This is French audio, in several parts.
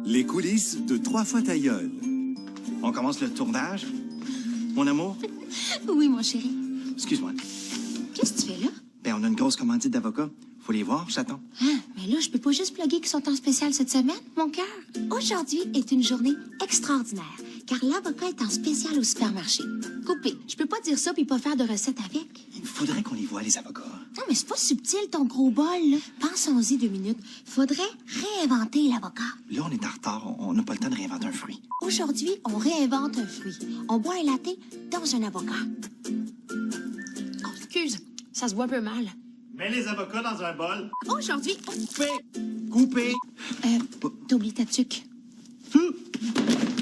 Les coulisses de 3 fois ta gueule. On commence le tournage? Mon amour? Oui, mon chéri. Excuse-moi. Qu'est-ce que tu fais là? Ben, on a une grosse commandite d'avocats. Faut les voir, j'attends. Ah, mais là, je peux pas juste plugger qu'ils sont en spécial cette semaine, mon cœur. Aujourd'hui est une journée extraordinaire, car l'avocat est en spécial au supermarché. Coupé. Je peux pas dire ça puis pas faire de recette avec. Il faudrait qu'on les voit, les avocats. Non, mais c'est pas subtil, ton gros bol, là. Pensons-y 2 minutes. Faudrait réinventer l'avocat. Là, on est en retard. On n'a pas le temps de réinventer un fruit. Aujourd'hui, on réinvente un fruit. On boit un latte dans un avocat. Oh, excuse, ça se voit un peu mal. Mets les avocats dans un bol. Aujourd'hui, Coupé! t'oublies ta tuque.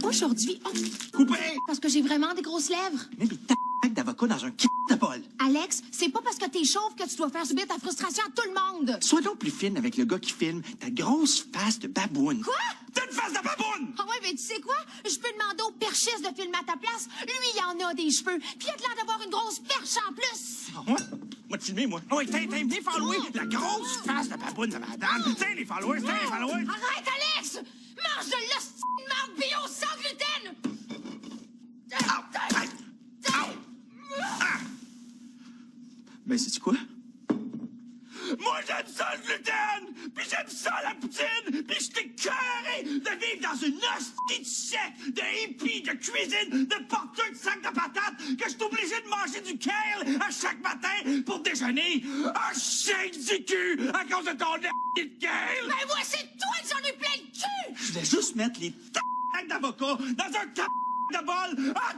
Aujourd'hui, Coupé! parce que j'ai vraiment des grosses lèvres. Mais ta d'avocat dans un de bol. Alex, c'est pas parce que t'es chauve que tu dois faire subir ta frustration à tout le monde. Sois donc plus fine avec le gars qui filme ta grosse face de baboune. Quoi? T'as une face de baboune! Ah ouais, mais tu sais quoi? Je peux demander au perchiste de filmer à ta place. Lui, il en a des cheveux. Puis il a de l'air d'avoir une grosse perche en plus. Ah ouais? Moi, te filmer, moi. Ah ouais, t'as venez follower la grosse face de baboune de madame. Tiens, les followers, tiens, les followers. Arrête, Alex! Mange de l'hostie de marde bio sans gluten! Ben, sais-tu quoi? Moi, j'aime ça le gluten! Puis j'aime ça la poutine! Puis je t'ai carré de vivre dans une hostie de siècle de hippie, de cuisine, de porteur de sacs de patates, que je suis obligé de manger du kale à chaque matin pour déjeuner! Ah, shake du cul à cause de ton de kale! Ben moi, c'est toi que j'en ai plein de cul! Je voulais juste mettre les d'avocats dans un de bol! Ah,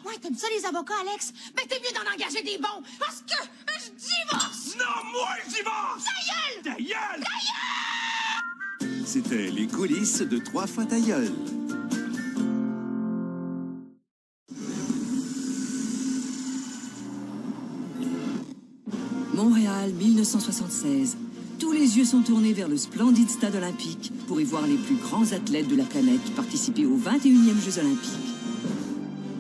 Ouais, t'aimes ça les avocats, Alex? Ben t'es mieux d'en engager des bons, parce que je divorce! non, moi, je divorce! Ta gueule! Ta gueule! Ta gueule! C'était les coulisses de 3 fois ta gueule. Montréal, 1976. Tous les yeux sont tournés vers le splendide stade olympique pour y voir les plus grands athlètes de la planète participer aux 21e Jeux olympiques.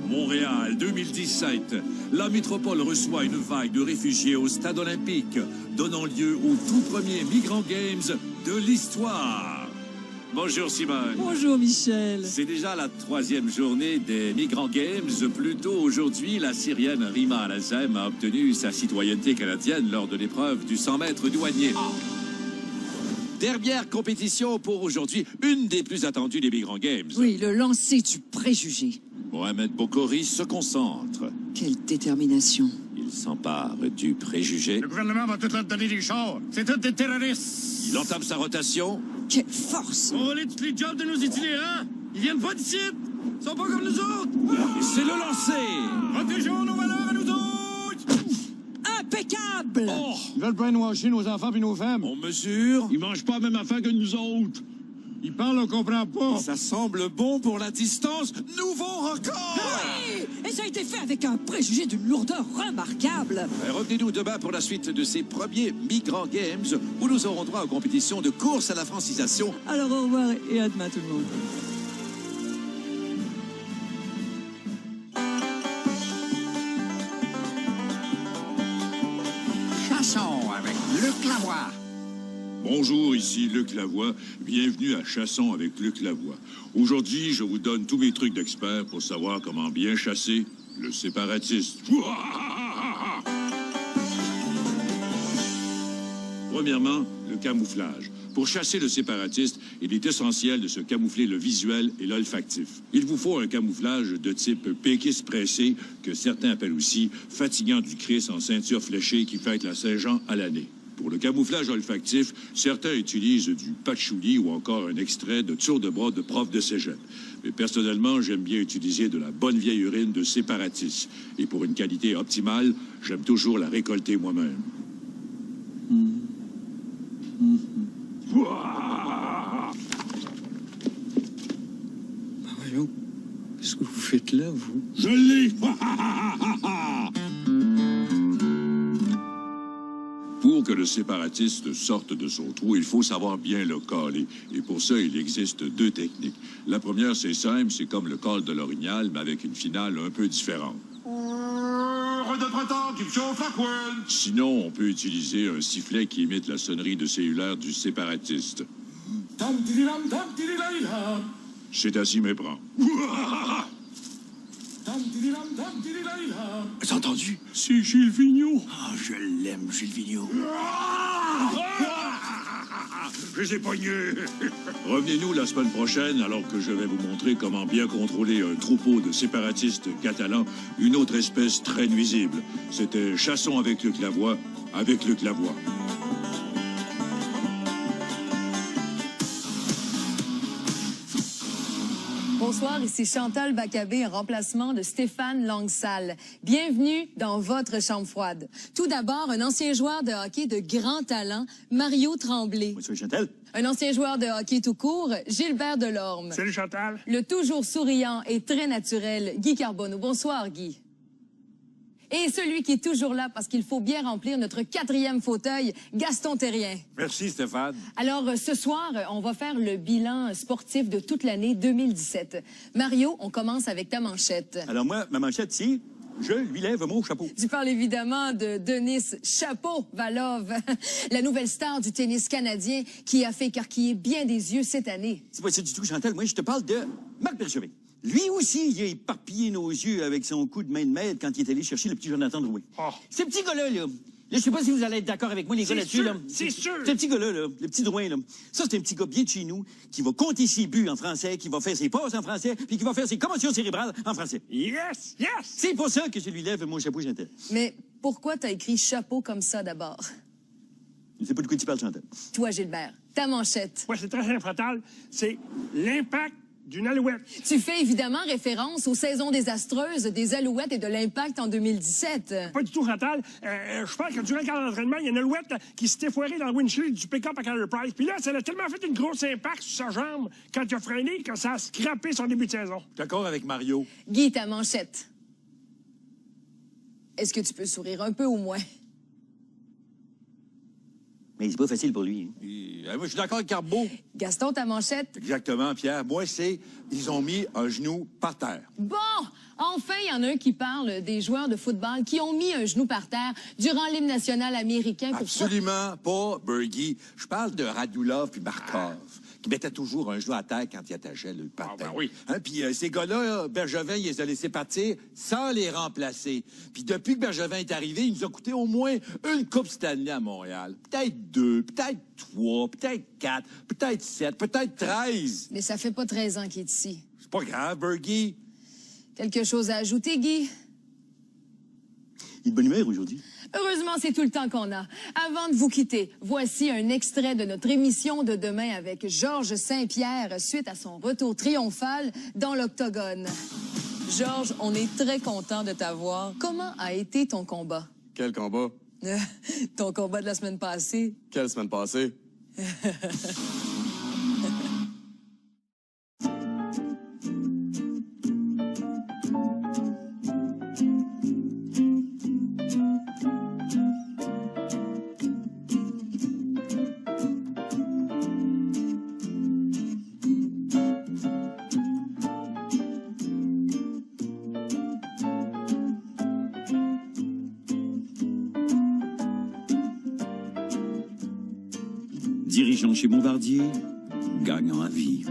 Montréal 2017. La métropole reçoit une vague de réfugiés au stade olympique, donnant lieu au tout premier Migrant Games de l'histoire. Bonjour Simone. Bonjour Michel. C'est déjà la 3e journée des Migrant Games. Plus tôt aujourd'hui, la Syrienne Rima Al-Azem a obtenu sa citoyenneté canadienne lors de l'épreuve du 100 mètres douanier. Dernière compétition pour aujourd'hui, une des plus attendues des Migrant Games. Oui, le lancer du préjugé. Mohamed Bokori se concentre. Quelle détermination. Il s'empare du préjugé. Le gouvernement va tout leur donner des chars. C'est tous des terroristes. Il entame sa rotation. Quelle force. On va voler tous les jobs de nos itinérants. Ils viennent pas d'ici. Ils sont pas comme nous autres. Et c'est le lancer. Protégeons nos valeurs à nous autres. Impeccable. Oh, Ils veulent brainwasher nos enfants et nos femmes. on mesure. Ils mangent pas la même affaire que nous autres. Ils parlent, on comprend pas. Ça semble bon pour la distance. Nouveau record. Oui. Et ça a été fait avec un préjugé d'une lourdeur remarquable. Revenez-nous demain pour la suite de ces premiers Migrant Games où nous aurons droit aux compétitions de course à la francisation. Alors au revoir et à demain tout le monde. Chassons avec Luc Lavoie. Bonjour, ici Luc Lavoie. Bienvenue à Chassons avec Luc Lavoie. Aujourd'hui, je vous donne tous mes trucs d'expert pour savoir comment bien chasser le séparatiste. Premièrement, le camouflage. Pour chasser le séparatiste, il est essentiel de se camoufler le visuel et l'olfactif. Il vous faut un camouflage de type péquiste pressé, que certains appellent aussi fatigant du Christ en ceinture fléchée qui fête la Saint-Jean à l'année. Pour le camouflage olfactif, certains utilisent du patchouli ou encore un extrait de tour de bras de prof de cégep. Mais personnellement, j'aime bien utiliser de la bonne vieille urine de séparatis. Et pour une qualité optimale, j'aime toujours la récolter moi-même. Voyons, qu'est-ce que vous faites là, vous? Je l'ai! Pour que le séparatiste sorte de son trou, il faut savoir bien le caler. Et pour ça, il existe 2 techniques. La première, c'est simple, c'est comme le col de l'orignal, mais avec une finale un peu différente. Sinon, on peut utiliser un sifflet qui imite la sonnerie de cellulaire du séparatiste. C'est à s'y méprendre. T'as entendu? C'est Gilles Vigneault. Ah, je l'aime, Gilles Vigneault. Je les ai pognés. Revenez-nous la semaine prochaine alors que je vais vous montrer comment bien contrôler un troupeau de séparatistes catalans, une autre espèce très nuisible. C'était Chassons avec Luc Lavoie, avec Luc Lavoie. Bonsoir, ici Chantal Bacabé en remplacement de Stéphane Langsal. Bienvenue dans votre chambre froide. Tout d'abord, un ancien joueur de hockey de grand talent, Mario Tremblay. Bonsoir, Chantal. Un ancien joueur de hockey tout court, Gilbert Delorme. Salut, Chantal. Le toujours souriant et très naturel, Guy Carbonneau. Bonsoir, Guy. Et celui qui est toujours là parce qu'il faut bien remplir notre 4e fauteuil, Gaston Terrien. Merci, Stéphane. Alors, ce soir, on va faire le bilan sportif de toute l'année 2017. Mario, on commence avec ta manchette. Alors moi, ma manchette ici, je lui lève mon chapeau. Tu parles évidemment de Denis Shapovalov, la nouvelle star du tennis canadien qui a fait écarquiller bien des yeux cette année. C'est pas ça du tout, Chantal. Moi, je te parle de Marc Bergevin. Lui aussi, il a éparpillé nos yeux avec son coup de main de maître quand il est allé chercher le petit Jonathan Drouin. Oh. Ce petit gars-là, là, je sais pas si vous allez être d'accord avec moi, les gars, là-dessus, là. C'est sûr. Ce petit gars-là, là, le petit Drouin, là. Ça, c'est un petit gars bien de chez nous, qui va compter ses buts en français, qui va faire ses passes en français, puis qui va faire ses commotions cérébrales en français. Yes, yes. C'est pour ça que je lui lève mon chapeau, Chantal. Mais pourquoi t'as écrit chapeau comme ça d'abord? Je sais pas de quoi tu parles, Chantal. Toi, Gilbert, ta manchette. Ouais, c'est très simple, Chantal. C'est l'impact d'une alouette. Tu fais évidemment référence aux saisons désastreuses des Alouettes et de l'Impact en 2017. Pas du tout, Chantal. Je pense que durant le camp d'entraînement, il y a une alouette qui s'était foirée dans le windshield du pick-up à Carey Price. Puis là, ça a tellement fait une grosse impact sur sa jambe quand il a freiné que ça a scrappé son début de saison. D'accord avec Mario. Guy, ta manchette. Est-ce que tu peux sourire un peu au moins? Mais c'est pas facile pour lui. Moi, je suis d'accord avec Carbo. Gaston, ta manchette. Exactement, Pierre. Moi, c'est ils ont mis un genou par terre. Bon! Enfin, il y en a un qui parle des joueurs de football qui ont mis un genou par terre durant l'hymne national américain pour... Absolument pas, Bergie. Je parle de Radulov puis Markov, qui mettaient toujours un genou à terre quand ils attachaient le par terre. ben oui. Hein, puis ces gars-là, Bergevin, il les a laissés partir sans les remplacer. Puis depuis que Bergevin est arrivé, il nous a coûté au moins une Coupe Stanley à Montréal. Peut-être 2, peut-être 3, peut-être 4, peut-être 7, peut-être 13. Mais ça fait pas 13 ans qu'il est ici. C'est pas grave, Bergie. Quelque chose à ajouter, Guy? Il est de bonne humeur aujourd'hui. Heureusement, c'est tout le temps qu'on a. Avant de vous quitter, voici un extrait de notre émission de demain avec Georges Saint-Pierre suite à son retour triomphal dans l'Octogone. Georges, on est très content de t'avoir. Comment a été ton combat? Quel combat? Ton combat de la semaine passée. Quelle semaine passée? Dirigeant chez Bombardier, gagnant à vie.